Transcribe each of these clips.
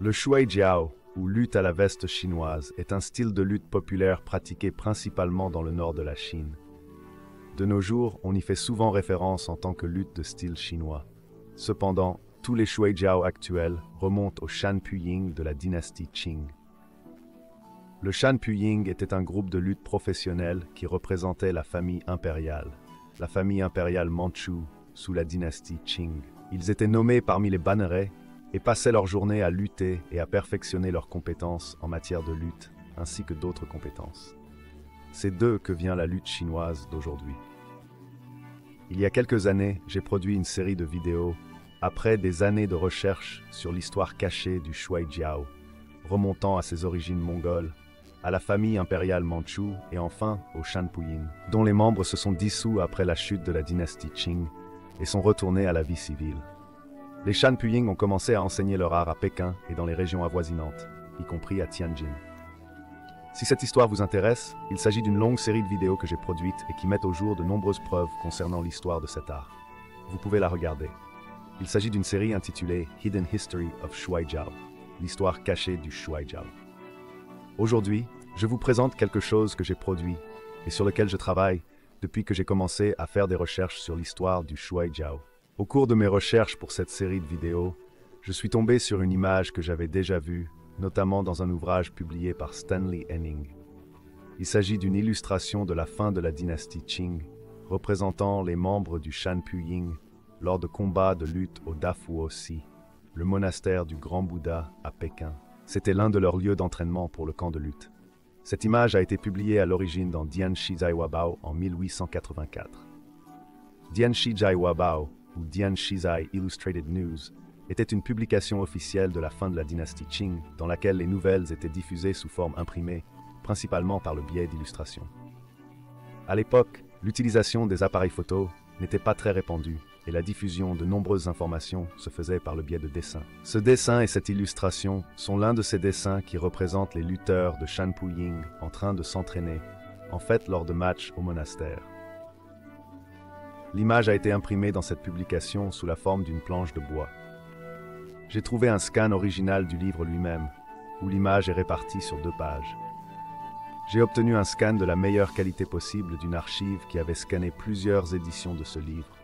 Le shuai jiao, ou lutte à la veste chinoise, est un style de lutte populaire pratiqué principalement dans le nord de la Chine. De nos jours, on y fait souvent référence en tant que lutte de style chinois. Cependant, tous les shuai jiao actuels remontent au Shan Puying de la dynastie Qing. Le Shan Puying était un groupe de lutte professionnelle qui représentait la famille impériale mandchoue sous la dynastie Qing. Ils étaient nommés parmi les bannerets et passaient leur journée à lutter et à perfectionner leurs compétences en matière de lutte, ainsi que d'autres compétences. C'est d'eux que vient la lutte chinoise d'aujourd'hui. Il y a quelques années, j'ai produit une série de vidéos après des années de recherche sur l'histoire cachée du shuai jiao, remontant à ses origines mongoles, à la famille impériale mandchoue et enfin au Shan Puying, dont les membres se sont dissous après la chute de la dynastie Qing et sont retournés à la vie civile. Les Shan Puying ont commencé à enseigner leur art à Pékin et dans les régions avoisinantes, y compris à Tianjin. Si cette histoire vous intéresse, il s'agit d'une longue série de vidéos que j'ai produites et qui mettent au jour de nombreuses preuves concernant l'histoire de cet art. Vous pouvez la regarder. Il s'agit d'une série intitulée Hidden History of Shuai Jiao, l'histoire cachée du shuai jiao. Aujourd'hui, je vous présente quelque chose que j'ai produit et sur lequel je travaille depuis que j'ai commencé à faire des recherches sur l'histoire du shuai jiao. Au cours de mes recherches pour cette série de vidéos, je suis tombé sur une image que j'avais déjà vue, notamment dans un ouvrage publié par Stanley Henning. Il s'agit d'une illustration de la fin de la dynastie Qing, représentant les membres du Shan Puying lors de combats de lutte au Dafuo-Si, le monastère du Grand Bouddha à Pékin. C'était l'un de leurs lieux d'entraînement pour le camp de lutte. Cette image a été publiée à l'origine dans Dianshi Zaiwabao en 1884. Dianshi Zaiwabao, ou Dianshizai Illustrated News, était une publication officielle de la fin de la dynastie Qing dans laquelle les nouvelles étaient diffusées sous forme imprimée, principalement par le biais d'illustrations. À l'époque, l'utilisation des appareils photo n'était pas très répandue et la diffusion de nombreuses informations se faisait par le biais de dessins. Ce dessin et cette illustration sont l'un de ces dessins qui représentent les lutteurs de Shan Puying en train de s'entraîner, en fait lors de matchs au monastère. L'image a été imprimée dans cette publication sous la forme d'une planche de bois. J'ai trouvé un scan original du livre lui-même, où l'image est répartie sur 2 pages. J'ai obtenu un scan de la meilleure qualité possible d'une archive qui avait scanné plusieurs éditions de ce livre,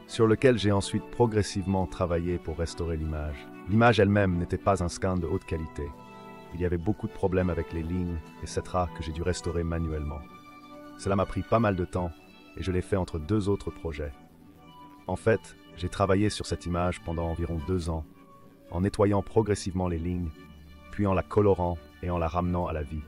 sur lequel j'ai ensuite progressivement travaillé pour restaurer l'image. L'image elle-même n'était pas un scan de haute qualité. Il y avait beaucoup de problèmes avec les lignes, etc. que j'ai dû restaurer manuellement. Cela m'a pris pas mal de temps, et je l'ai fait entre 2 autres projets. En fait, j'ai travaillé sur cette image pendant environ 2 ans, en nettoyant progressivement les lignes, puis en la colorant et en la ramenant à la vie.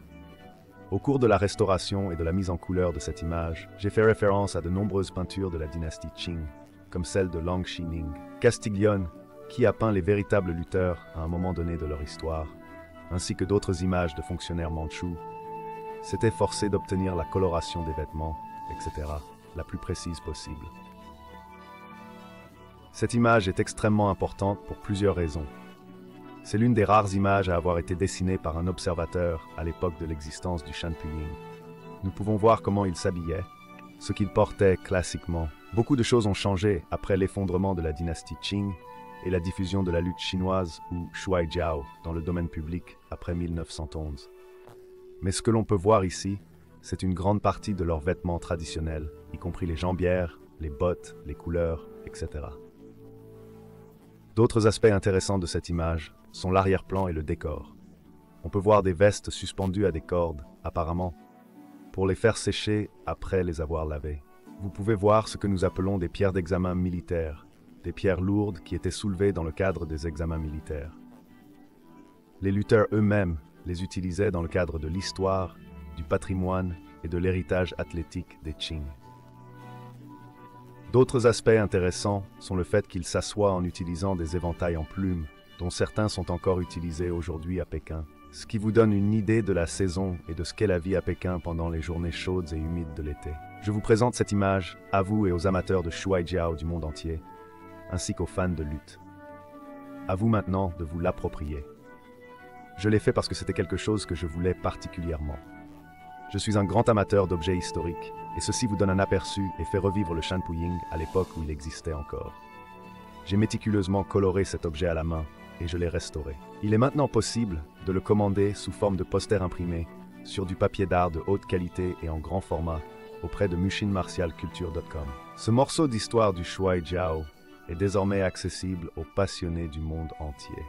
Au cours de la restauration et de la mise en couleur de cette image, j'ai fait référence à de nombreuses peintures de la dynastie Qing, comme celle de Lang Xining. Castiglione, qui a peint les véritables lutteurs à un moment donné de leur histoire, ainsi que d'autres images de fonctionnaires mandchous, s'était forcé d'obtenir la coloration des vêtements, etc., la plus précise possible. Cette image est extrêmement importante pour plusieurs raisons. C'est l'une des rares images à avoir été dessinée par un observateur à l'époque de l'existence du Shan Puying. Nous pouvons voir comment il s'habillait, ce qu'il portait classiquement. Beaucoup de choses ont changé après l'effondrement de la dynastie Qing et la diffusion de la lutte chinoise ou shuai jiao dans le domaine public après 1911. Mais ce que l'on peut voir ici, c'est une grande partie de leurs vêtements traditionnels, y compris les jambières, les bottes, les couleurs, etc. D'autres aspects intéressants de cette image sont l'arrière-plan et le décor. On peut voir des vestes suspendues à des cordes, apparemment, pour les faire sécher après les avoir lavées. Vous pouvez voir ce que nous appelons des pierres d'examen militaires, des pierres lourdes qui étaient soulevées dans le cadre des examens militaires. Les lutteurs eux-mêmes les utilisaient dans le cadre de l'histoire, du patrimoine et de l'héritage athlétique des Qing. D'autres aspects intéressants sont le fait qu'ils s'assoient en utilisant des éventails en plumes, dont certains sont encore utilisés aujourd'hui à Pékin, ce qui vous donne une idée de la saison et de ce qu'est la vie à Pékin pendant les journées chaudes et humides de l'été. Je vous présente cette image à vous et aux amateurs de shuai jiao du monde entier, ainsi qu'aux fans de lutte. À vous maintenant de vous l'approprier. Je l'ai fait parce que c'était quelque chose que je voulais particulièrement. Je suis un grand amateur d'objets historiques, et ceci vous donne un aperçu et fait revivre le Shanpuying à l'époque où il existait encore. J'ai méticuleusement coloré cet objet à la main, et je l'ai restauré. Il est maintenant possible de le commander sous forme de poster imprimé sur du papier d'art de haute qualité et en grand format auprès de mushinmartialculture.com. Ce morceau d'histoire du Shuai Jiao est désormais accessible aux passionnés du monde entier.